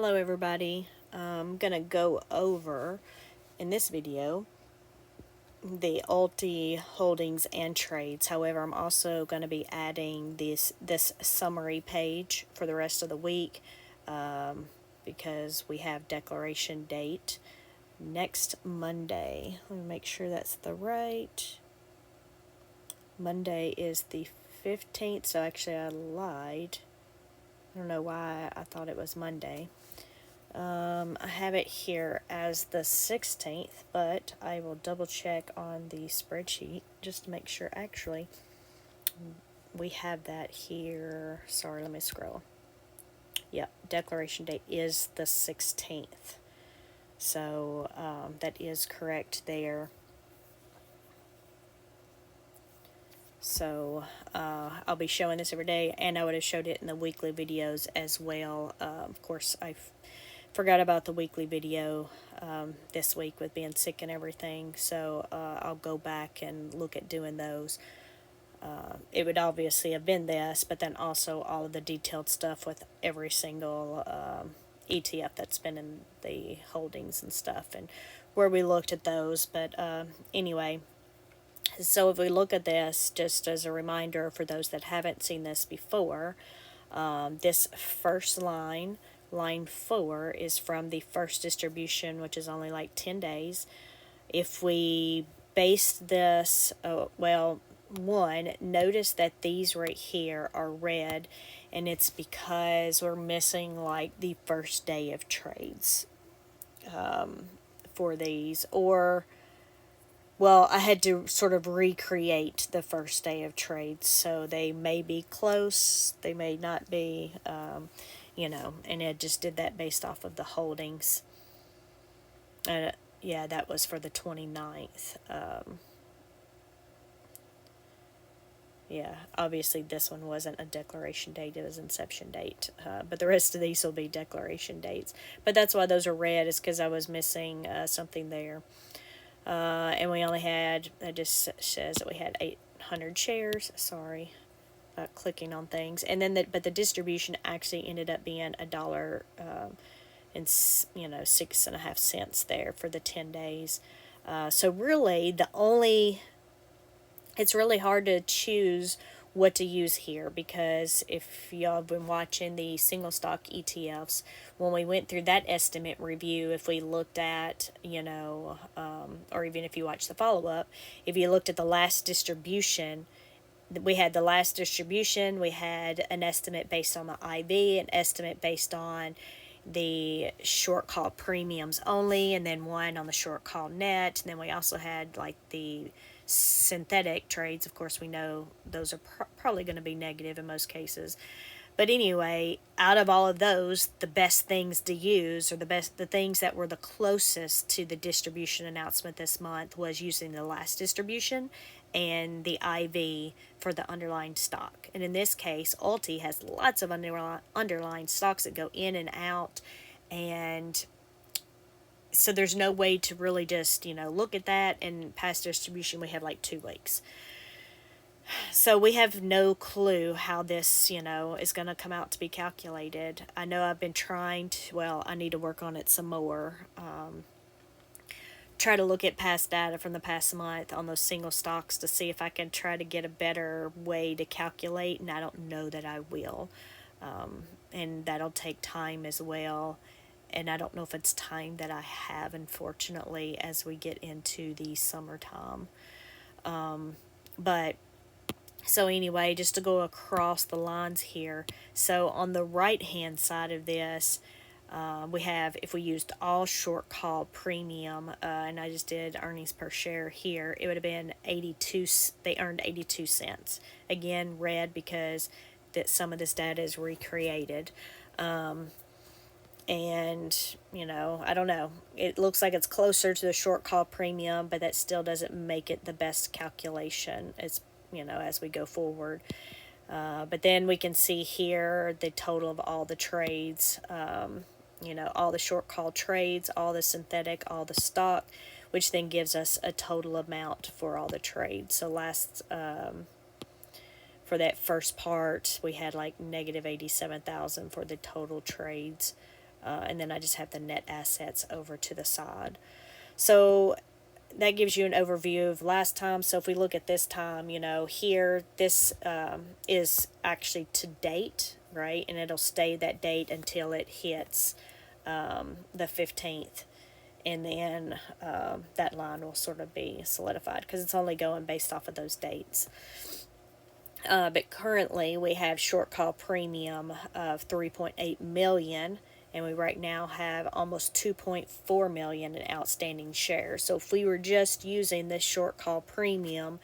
Hello everybody. I'm going to go over in this video the Ulti holdings and trades. However, I'm also going to be adding this summary page for the rest of the week because we have declaration date next Monday. Let me make sure that's the right. Monday is the 15th, so actually I lied. I don't know why I thought it was Monday. I have it here as the 16th, but I will double check on the spreadsheet just to make sure. Actually, we have that here. Sorry, let me scroll. Yep, declaration date is the 16th. So that is correct there. So I'll be showing this every day, and I would have showed it in the weekly videos as well. Of course, I forgot about the weekly video this week with being sick and everything, so I'll go back and look at doing those. It would obviously have been this, but then also all of the detailed stuff with every single ETF that's been in the holdings and stuff, and where we looked at those. But anyway, so if we look at this, just as a reminder for those that haven't seen this before, this first line, line 4, is from the first distribution, which is only like 10 days. If we base this, one, notice that these right here are red, and it's because we're missing like the first day of trades for these, or well, I had to sort of recreate the first day of trades, so they may be close, they may not be, and it just did that based off of the holdings. Yeah, that was for the 29th. Yeah, obviously this one wasn't a declaration date, it was inception date. But the rest of these will be declaration dates. But that's why those are red, is because I was missing something there. And we only had, it just says that we had 800 shares. Sorry about clicking on things. And then, but the distribution actually ended up being $1 and 6.5 cents there for the 10 days. So really, it's really hard to choose what to use here, because if y'all have been watching the single stock ETFs, when we went through that estimate review, if we looked at, or even if you watch the follow-up, if you looked at the last distribution, we had an estimate based on the IV, an estimate based on the short call premiums only, and then one on the short call net. And then we also had like the synthetic trades. Of course, we know those are probably going to be negative in most cases. But anyway, out of all of those, the best things to use, or the things that were the closest to the distribution announcement this month, was using the last distribution and the IV for the underlying stock. And in this case, Ulti has lots of underlying stocks that go in and out, and so there's no way to really just, look at that. And past distribution, we have like 2 weeks. So we have no clue how this, is going to come out to be calculated. I know I've been trying to, I need to work on it some more. Try to look at past data from the past month on those single stocks to see if I can try to get a better way to calculate, and I don't know that I will. And that'll take time as well. And I don't know if it's time that I have, unfortunately, as we get into the summertime. But so anyway, just to go across the lines here. So on the right hand side of this, we have, if we used all short call premium, and I just did earnings per share here, it would have been 82. They earned 82 cents. Again, red, because that some of this data is recreated. And I don't know, it looks like it's closer to the short call premium, but that still doesn't make it the best calculation as as we go forward. But then we can see here the total of all the trades, all the short call trades, all the synthetic, all the stock, which then gives us a total amount for all the trades. So for that first part, we had like negative 87,000 for the total trades and then I just have the net assets over to the side. So that gives you an overview of last time. So if we look at this time, here, this is actually to date, right? And it'll stay that date until it hits the 15th. And then that line will sort of be solidified because it's only going based off of those dates. But currently we have short call premium of 3.8 million, and we right now have almost 2.4 million in outstanding shares. So if we were just using this short call premium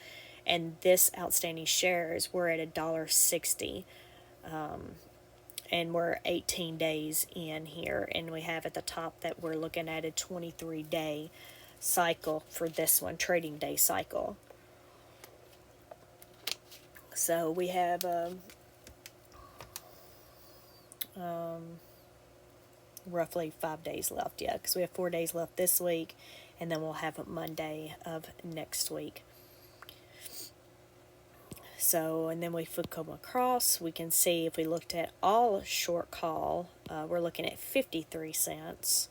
and this outstanding shares, we're at $1.60. And we're 18 days in here, and we have at the top that we're looking at a 23-day cycle for this one, trading day cycle. So we have roughly 5 days left, yeah, because we have 4 days left this week, and then we'll have Monday of next week. So, and then if we come across, we can see if we looked at all short call, we're looking at 53 cents.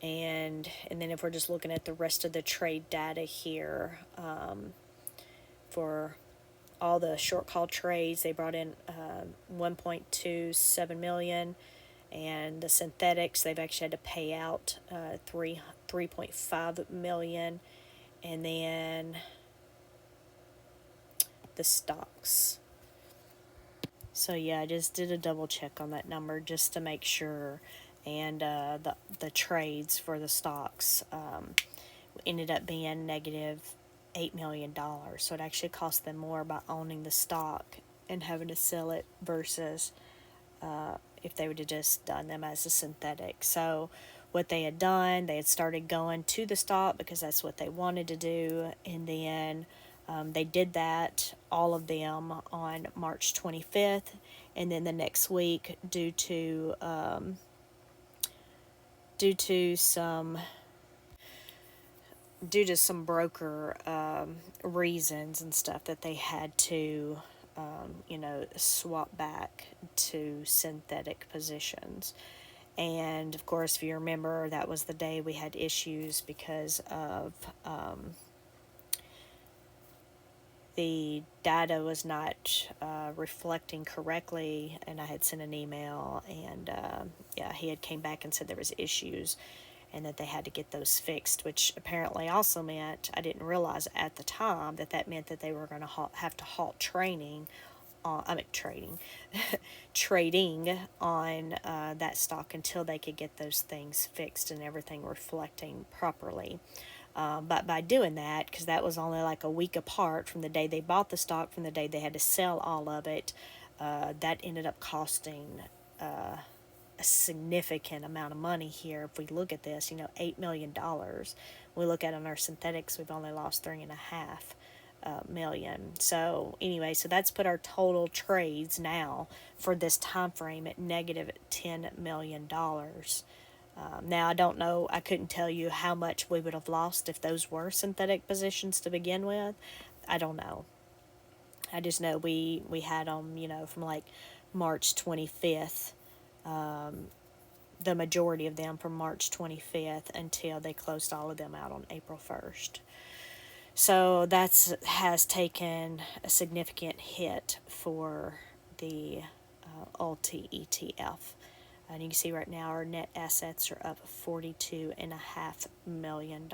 And then if we're just looking at the rest of the trade data here, for all the short call trades, they brought in 1.27 million, and the synthetics, they've actually had to pay out 3.5 million, and then the stocks. So yeah, I just did a double check on that number just to make sure, and the trades for the stocks ended up being negative $8 million. So it actually cost them more by owning the stock and having to sell it versus if they would have just done them as a synthetic. So what they had done, they had started going to the stock because that's what they wanted to do, and then they did that, all of them, on March 25th, and then the next week, due to some broker reasons and stuff, that they had to swap back to synthetic positions. And of course, if you remember, that was the day we had issues because of the data was not reflecting correctly, and I had sent an email, and he had came back and said there was issues and that they had to get those fixed, which apparently also meant, I didn't realize at the time, that meant that they were going to have to halt trading on that stock until they could get those things fixed and everything reflecting properly. But by doing that, because that was only like a week apart from the day they bought the stock, from the day they had to sell all of it, that ended up costing a significant amount of money here. If we look at this, $8 million. We look at on our synthetics, we've only lost $3.5 million. So anyway, so that's put our total trades now for this time frame at negative $10 million. Now, I don't know, I couldn't tell you how much we would have lost if those were synthetic positions to begin with. I don't know. I just know we had them, from like March 25th, the majority of them from March 25th until they closed all of them out on April 1st. So that has taken a significant hit for the ULT ETF. And you can see right now our net assets are up $42.5 million.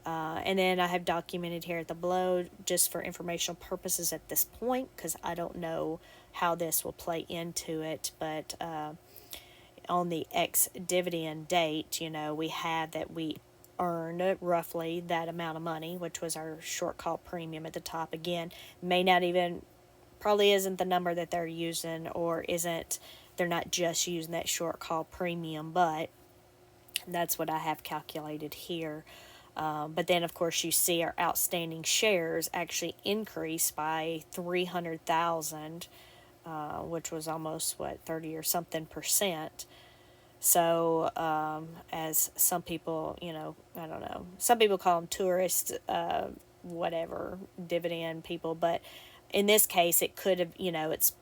And then I have documented here at the below, just for informational purposes at this point, because I don't know how this will play into it, but on the ex-dividend date, we have that we earned roughly that amount of money, which was our short call premium at the top. Again, probably isn't the number that they're using, or they're not just using that short call premium, but that's what I have calculated here. But then, of course, you see our outstanding shares actually increase by 300,000, which was almost 30 or something percent. So as some people, I don't know, some people call them tourists, whatever, dividend people, but in this case it could have, it's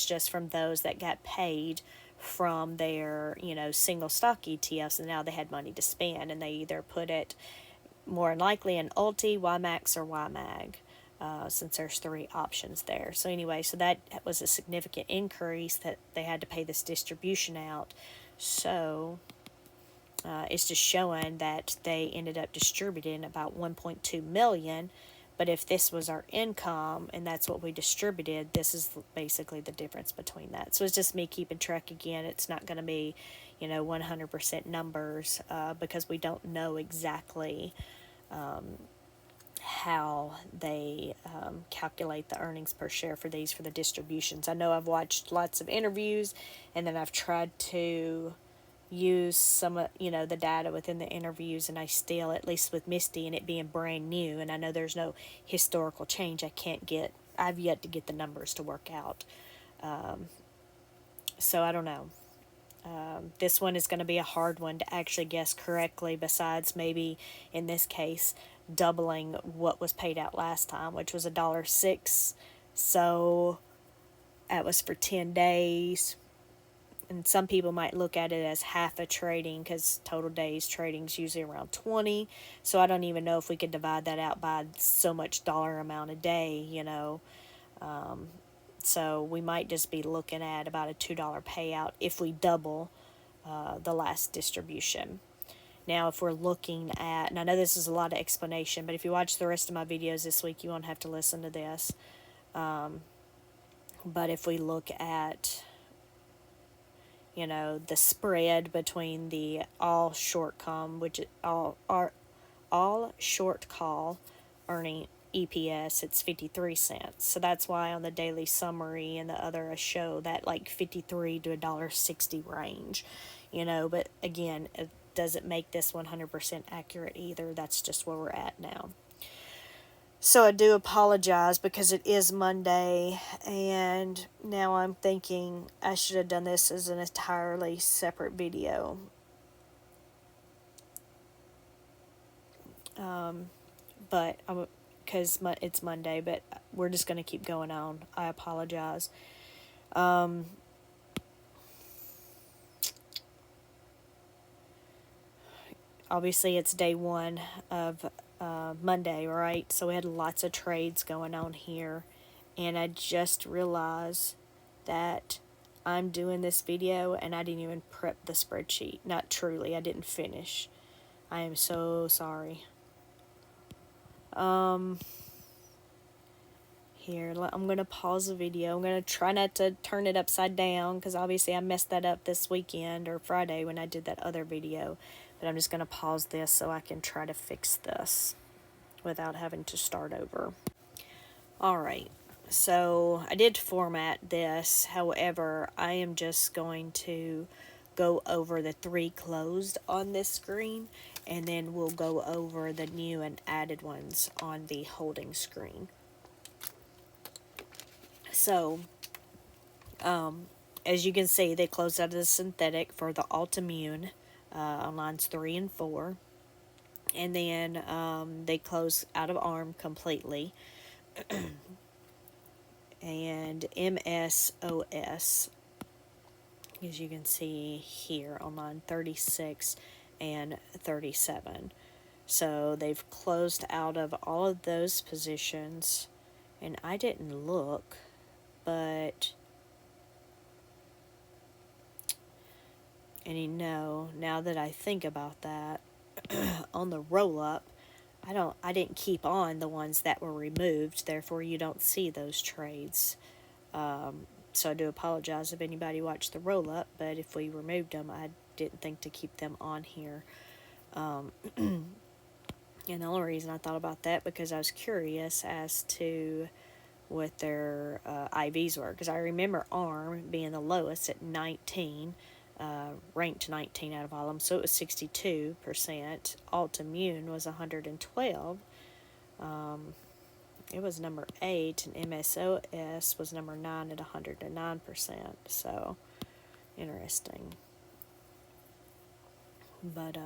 just from those that got paid from their, single stock ETFs, and now they had money to spend, and they either put it more than likely in Ulti, YieldMax, or YMAG, since there's 3 options there. So anyway, so that was a significant increase that they had to pay this distribution out. So it's just showing that they ended up distributing about 1.2 million. But if this was our income and that's what we distributed, this is basically the difference between that. So it's just me keeping track again. It's not going to be, 100% numbers, because we don't know exactly how they calculate the earnings per share for these, for the distributions. I know I've watched lots of interviews, and then I've tried to use some of the data within the interviews, and I still, at least with Misty and it being brand new, and I know there's no historical change, I've yet to get the numbers to work out. So I don't know. This one is going to be a hard one to actually guess correctly, besides maybe in this case doubling what was paid out last time, which was $1.06. So that was for 10 days. And some people might look at it as half a trading, because total days trading is usually around 20. So I don't even know if we could divide that out by so much dollar amount a day, So we might just be looking at about a $2 payout if we double the last distribution. Now, if we're looking at, and I know this is a lot of explanation, but if you watch the rest of my videos this week, you won't have to listen to this. But if we look at, the spread between the all short short call earning EPS, it's 53 cents. So that's why on the daily summary and the other I show that like 53 to $1.60 range, but again, it doesn't make this 100% accurate either. That's just where we're at now. So I do apologize, because it is Monday, and now I'm thinking I should have done this as an entirely separate video. But because it's Monday, but we're just going to keep going on. I apologize. Obviously, it's day 1 of Monday, right? So we had lots of trades going on here, and I just realized that I'm doing this video and I didn't even prep the spreadsheet. Not truly, I didn't finish. I am so sorry. Here, I'm going to pause the video. I'm going to try not to turn it upside down, because obviously I messed that up this weekend or Friday when I did that other video. But I'm just going to pause this so I can try to fix this without having to start over. Alright, so I did format this. However, I am just going to go over the 3 closed on this screen, and then we'll go over the new and added ones on the holding screen. So, as you can see, they closed out of the synthetic for the Altimmune on lines 3 and 4. And then they closed out of ARM completely. And MSOS, as you can see here on line 36 and 37. So they've closed out of all of those positions. And I didn't look, but now that I think about that, on the roll-up, I didn't keep on the ones that were removed, therefore you don't see those trades. So I do apologize if anybody watched the roll-up, but if we removed them, I didn't think to keep them on here. And the only reason I thought about that, because I was curious as to what their IVs were, because I remember ARM being the lowest at 19, ranked 19 out of all of them, so it was 62%. Altimmune was 112. It was number 8, and MSOS was number 9 at 109%. So, interesting. But,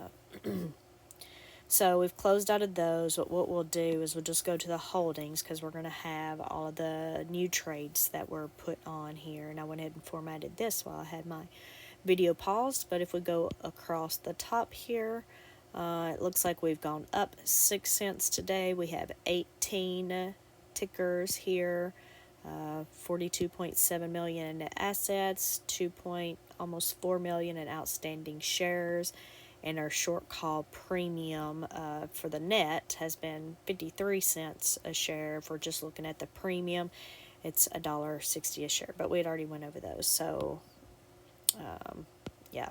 so we've closed out of those, but what we'll do is we'll just go to the holdings, because we're going to have all of the new trades that were put on here, and I went ahead and formatted this while I had my video paused, but if we go across the top here, it looks like we've gone up 6 cents today. We have 18 tickers here, 42.7 million in net assets, almost 4 million in outstanding shares, and our short call premium for the net has been 53 cents a share. If we're just looking at the premium, it's $1.60 a share, but we had already went over those, so yeah.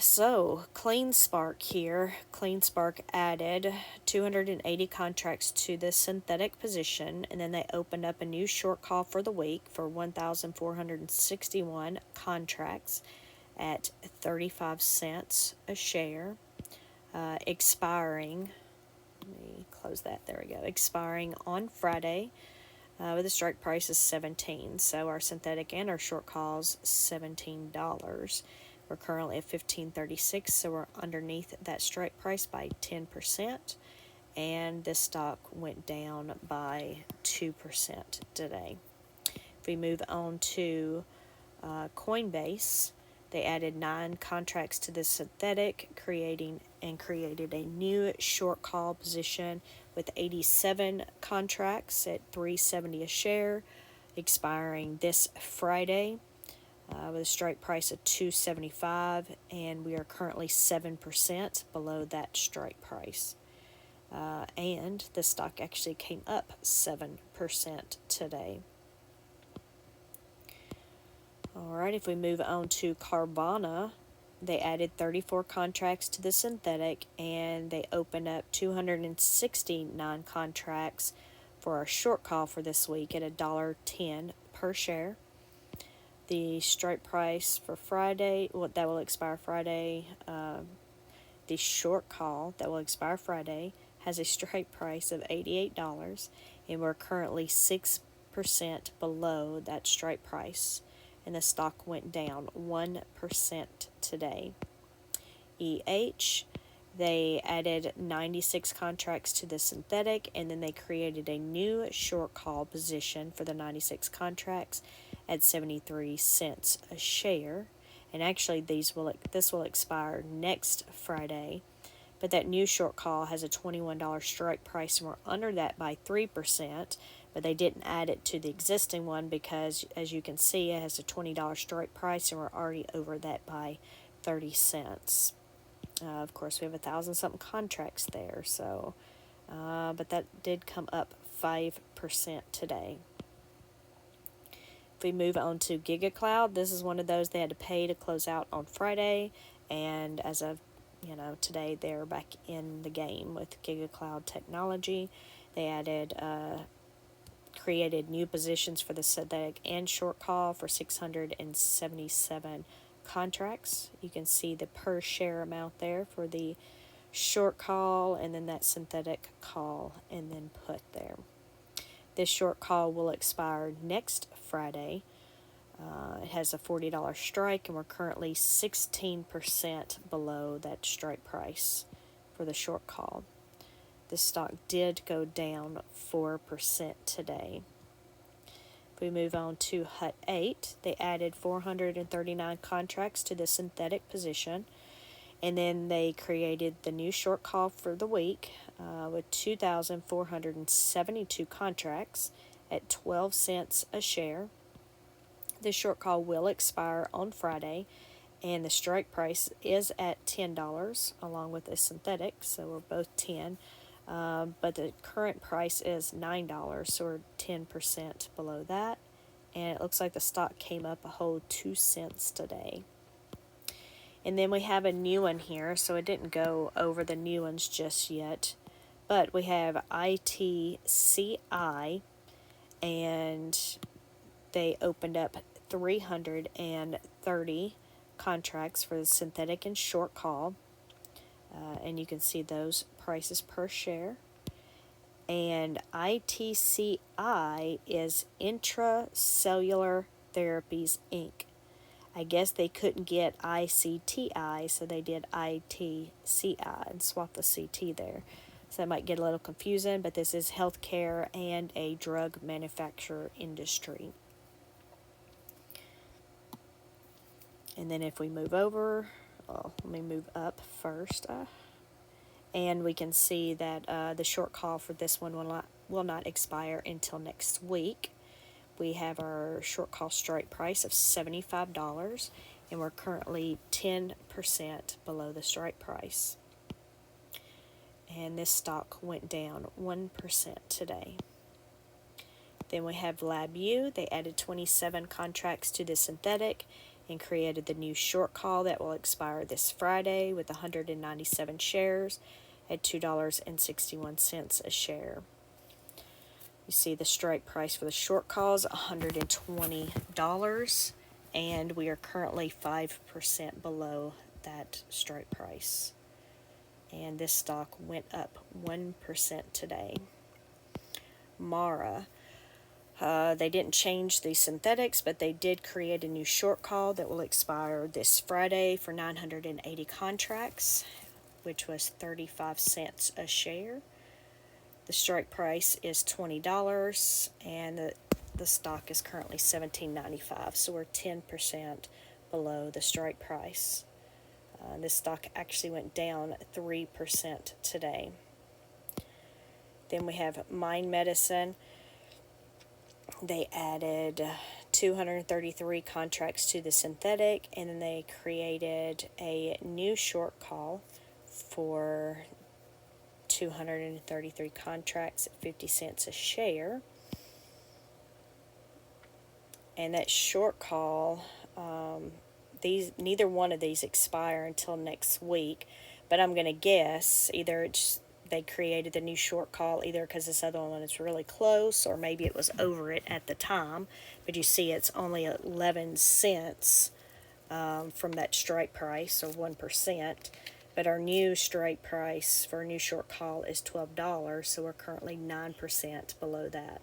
So CleanSpark here. CleanSpark added 280 contracts to the synthetic position, and then they opened up a new short call for the week for 1,461 contracts at 35 cents a share, expiring. Let me close that. There we go. Expiring on Friday. With the strike price is $17. So our synthetic and our short calls $17. We're currently at $15.36, so we're underneath that strike price by 10%. And this stock went down by 2% today. If we move on to Coinbase, they added 9 contracts to the synthetic, created a new short call position with 87 contracts at $3.70 a share, expiring this Friday with a strike price of $2.75, and we are currently 7% below that strike price. And the stock actually came up 7% today. Alright, if we move on to Carvana, they added 34 contracts to the synthetic, and they opened up 269 contracts for our short call for this week at $1.10 per share. The strike price for Friday, that will expire Friday, the short call that will expire Friday has a strike price of $88, and we're currently 6% below that strike price, and the stock went down 1% today. They added 96 contracts to the synthetic, and then they created a new short call position for the 96 contracts at 73 cents a share. And actually this will expire next Friday, but that new short call has a $21 strike price, and we're under that by 3%, but they didn't add it to the existing one because, as you can see, it has a $20 strike price, and we're already over that by 30 cents. Of course, we have 1,000-something contracts there, so, but that did come up 5% today. If we move on to GigaCloud, this is one of those they had to pay to close out on Friday, and as of today, they're back in the game with GigaCloud technology. They created new positions for the synthetic and short call for 677 contracts. You can see the per share amount there for the short call, and then that synthetic call, and then put there. This short call will expire next Friday. It has a $40 strike, and we're currently 16% below that strike price for the short call. This stock did go down 4% today. If we move on to Hut 8, they added 439 contracts to the synthetic position, and then they created the new short call for the week with 2,472 contracts at 12 cents a share. This short call will expire on Friday, and the strike price is at $10 along with the synthetic, so we're both 10. But the current price is $9, so we're 10% below that. And it looks like the stock came up a whole 2 cents today. And then we have a new one here, so I didn't go over the new ones just yet. But we have ITCI, and they opened up 330 contracts for the synthetic and short call. And you can see those prices per share. And ITCI is Intracellular Therapies, Inc. I guess they couldn't get ICTI, so they did ITCI and swapped the CT there. So that might get a little confusing, but this is healthcare and a drug manufacturer industry. And then if we move over, well, let me move up first. And we can see that the short call for this one will not expire until next week. We have our short call strike price of $75, and we're currently 10% below the strike price. And this stock went down 1% today. Then we have LabU. They added 27 contracts to the synthetic and created the new short call that will expire this Friday with 197 shares at $2.61 a share. You see the strike price for the short call is $120, and we are currently 5% below that strike price. And this stock went up 1% today. Mara. They didn't change the synthetics, but they did create a new short call that will expire this Friday for 980 contracts, which was 35 cents a share. The strike price is $20, and the stock is currently $17.95, so we're 10% below the strike price. This stock actually went down 3% today. Then we have Mind Medicine. They added 233 contracts to the synthetic, and then they created a new short call for 233 contracts at 50 cents a share. And that short call, neither one of these expire until next week, but I'm going to guess either they created the new short call either because this other one is really close, or maybe it was over it at the time. But you see it's only 11 cents from that strike price, or 1%. But our new strike price for a new short call is $12, so we're currently 9% below that.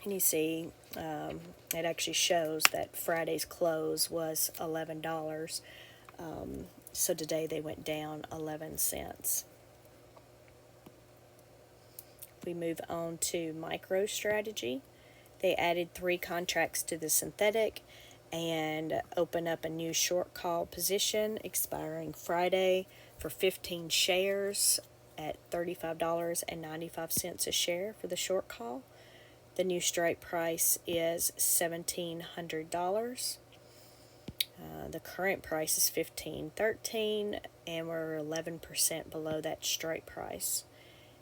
And you see, it actually shows that Friday's close was $11. So today they went down 11 cents. We move on to MicroStrategy. They added 3 contracts to the synthetic and open up a new short call position expiring Friday for 15 shares at $35.95 a share for the short call. The new strike price is $1,700. The current price is $15.13, and we're 11% below that strike price.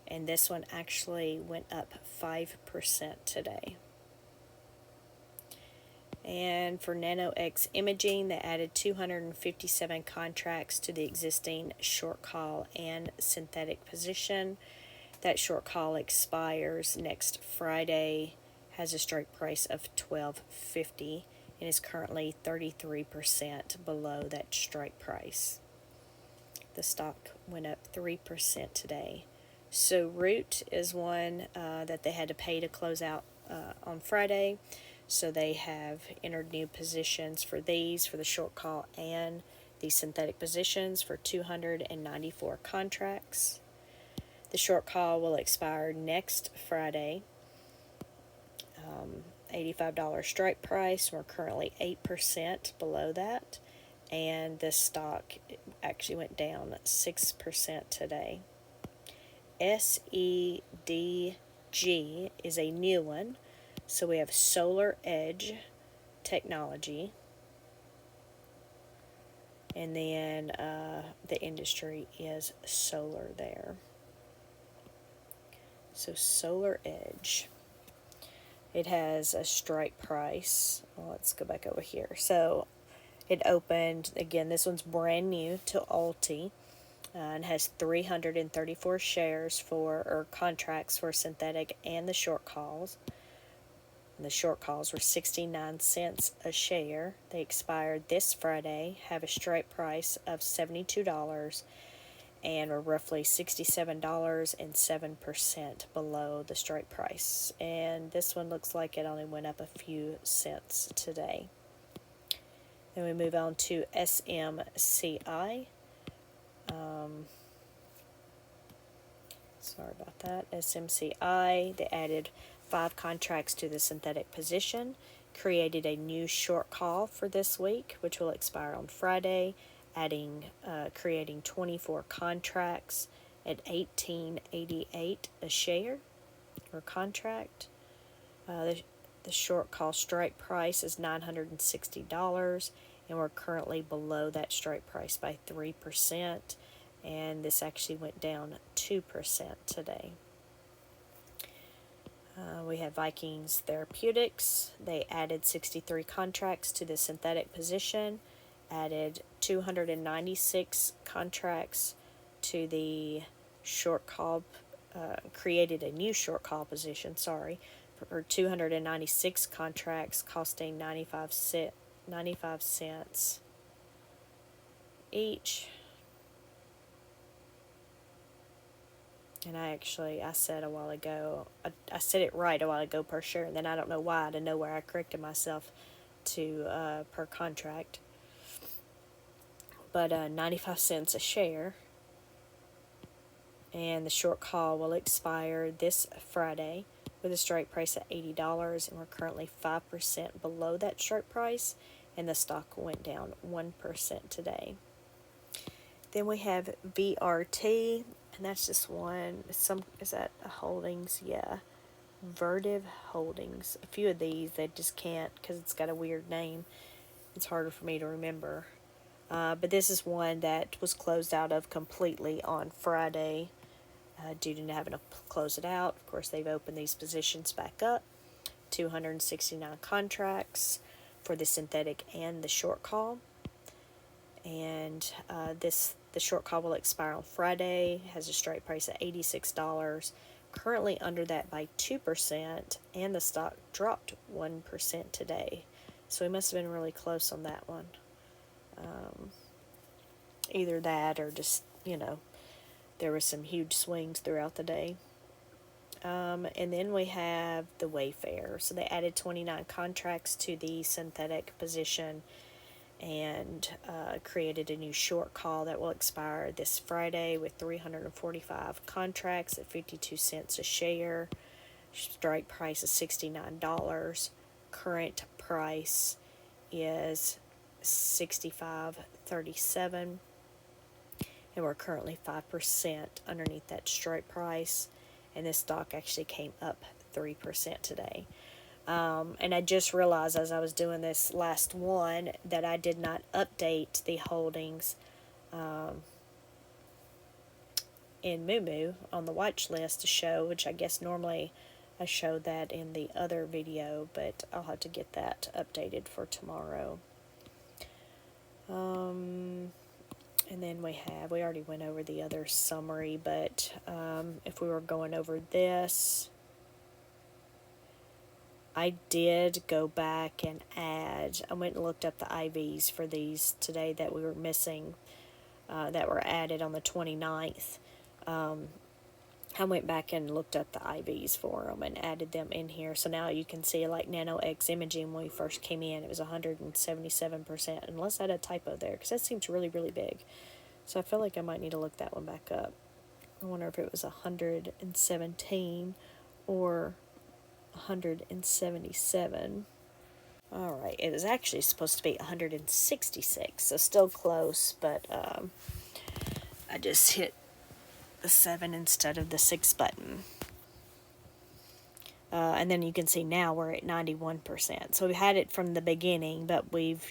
And this one actually went up 5% today. And for NanoX Imaging, they added 257 contracts to the existing short call and synthetic position. That short call expires next Friday, has a strike price of $12.50, and is currently 33% below that strike price. The stock went up 3% today. So Root is one that they had to pay to close out on Friday. So they have entered new positions for these, for the short call and the synthetic positions, for 294 contracts. The short call will expire next Friday. $85 strike price. We're currently 8% below that. And this stock actually went down 6% today. SEDG is a new one. So we have Solar Edge Technology. And then the industry is solar there. So Solar Edge. It has a strike price. Well, let's go back over here. So it opened, again, this one's brand new to Alti, and has 334 shares or contracts for synthetic and the short calls. And the short calls were 69 cents a share. They expired this Friday, have a strike price of $72, and are roughly $67 and 7% below the strike price. And this one looks like it only went up a few cents today. Then we move on to SMCI. Sorry about that. SMCI, they added 5 contracts to the synthetic position, created a new short call for this week, which will expire on Friday, creating 24 contracts at $18.88 a share or contract. The short call strike price is $960, and we're currently below that strike price by 3%, and this actually went down 2% today. We have Vikings Therapeutics. They added 63 contracts to the synthetic position, added 296 contracts to the short call, created a new short call position, for 296 contracts costing 95 cents each. And I said a while ago, I said it right a while ago per share, and then I don't know why, out of nowhere I corrected myself to per contract. But 95 cents a share. And the short call will expire this Friday with a strike price at $80, and we're currently 5% below that strike price, and the stock went down 1% today. Then we have VRT, and that's just one. Is that a holdings? Yeah. Vertiv Holdings. A few of these, they just can't, because it's got a weird name. It's harder for me to remember. But this is one that was closed out of completely on Friday due to not having to close it out. Of course, they've opened these positions back up. 269 contracts for the synthetic and the short call. And the short call will expire on Friday, has a strike price at $86, currently under that by 2%, and the stock dropped 1% today. So we must have been really close on that one. Either that or just, there were some huge swings throughout the day. And then we have the Wayfair. So they added 29 contracts to the synthetic position and created a new short call that will expire this Friday with 345 contracts at 52 cents a share. Strike price is $69. Current price is $65.37, and we're currently 5% underneath that strike price, and this stock actually came up 3% today. And I just realized as I was doing this last one that I did not update the holdings in Moo on the watch list to show, which I guess normally I showed that in the other video, but I'll have to get that updated for tomorrow. And then we already went over the other summary, but if we were going over this, I did go back and I went and looked up the IVs for these today that we were missing, that were added on the 29th. I went back and looked up the IVs for them and added them in here. So now you can see, like NanoX imaging, when we first came in, it was 177%, unless I had a typo there, because that seems really, really big. So I feel like I might need to look that one back up. I wonder if it was 117 or 177. Alright, it was actually supposed to be 166, so still close, but I just hit the 7 instead of the 6 button. And then you can see now we're at 91%. So we had it from the beginning, but we've,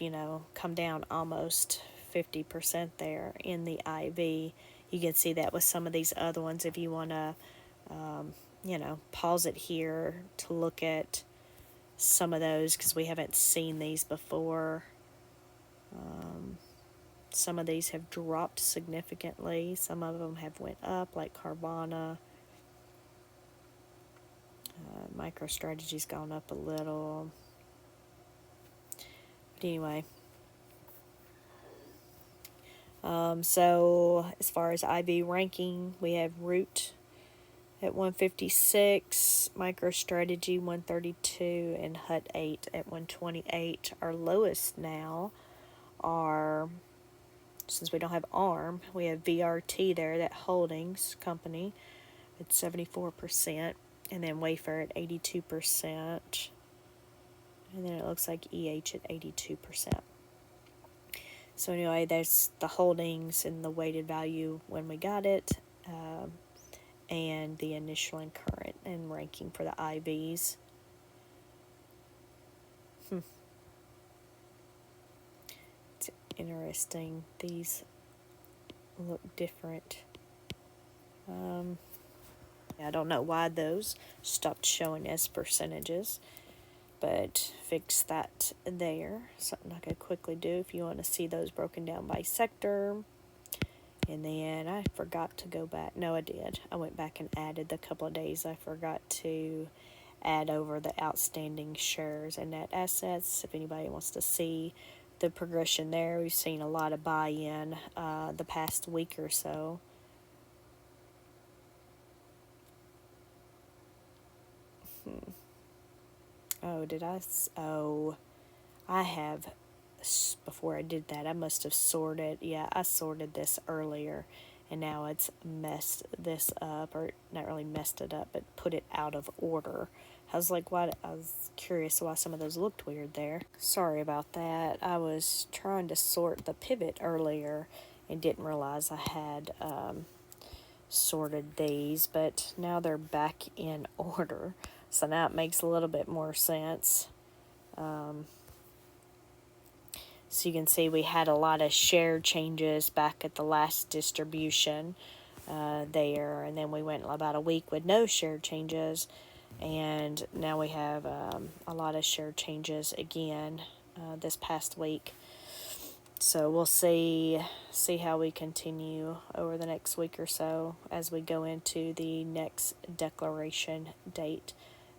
come down almost 50% there in the IV. You can see that with some of these other ones. If you want to, pause it here to look at some of those, because we haven't seen these before. Some of these have dropped significantly. Some of them have went up, like Carvana. MicroStrategy's gone up a little. But anyway. So as far as IV ranking, we have Root at 156, MicroStrategy 132, and Hut 8 at 128. Our lowest now are, since we don't have ARM, we have VRT there, that holdings company, at 74%. and then wafer at 82%, and then it looks like EH at 82%. So anyway, there's the holdings and the weighted value when we got it, and the initial and current and ranking for the IVs. It's interesting. These look different. I don't know why those stopped showing as percentages, but fix that there. Something I could quickly do if you want to see those broken down by sector. And then I forgot to go back. No, I did. I went back and added the couple of days I forgot to add over the outstanding shares and net assets. If anybody wants to see the progression there, we've seen a lot of buy-in the past week or so. Oh, did I? Oh, I have. Before I did that, I must have sorted. Yeah, I sorted this earlier, and now it's messed this up, or not really messed it up, but put it out of order. I was like, why? I was curious why some of those looked weird there. Sorry about that. I was trying to sort the pivot earlier and didn't realize I had sorted these, but now they're back in order. So now it makes a little bit more sense. So you can see we had a lot of share changes back at the last distribution there, and then we went about a week with no share changes, and now we have a lot of share changes again this past week. So we'll see how we continue over the next week or so as we go into the next declaration date.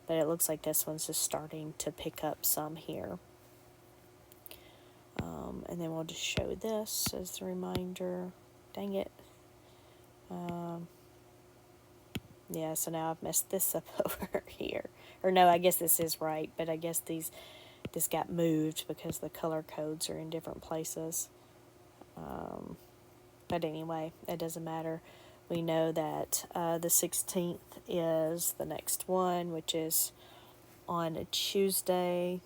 But it looks like this one's just starting to pick up some here. And then we'll just show this as a reminder. Dang it. Yeah, so now I've messed this up over here. Or no, I guess this is right, but I guess this got moved because the color codes are in different places. But anyway, it doesn't matter. We know that the 16th is the next one, which is on a Tuesday.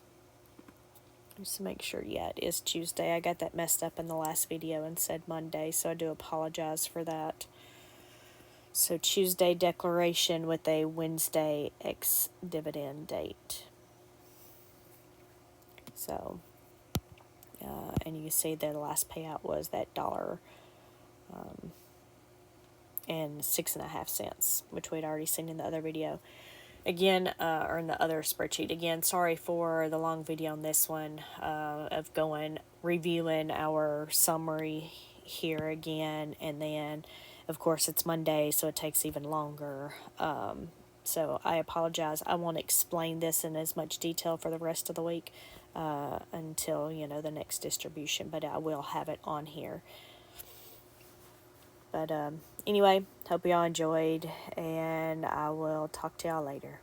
Just to make sure, yeah, it is Tuesday. I got that messed up in the last video and said Monday, so I do apologize for that. So Tuesday declaration with a Wednesday ex-dividend date. So, and you can see that the last payout was that $1 and 6.5 cents, which we'd already seen in the other video. Again, or in the other spreadsheet. Again, sorry for the long video on this one of reviewing our summary here again, and then, of course, it's Monday, so it takes even longer. So I apologize. I won't explain this in as much detail for the rest of the week until, the next distribution, but I will have it on here. But anyway, hope y'all enjoyed, and I will talk to y'all later.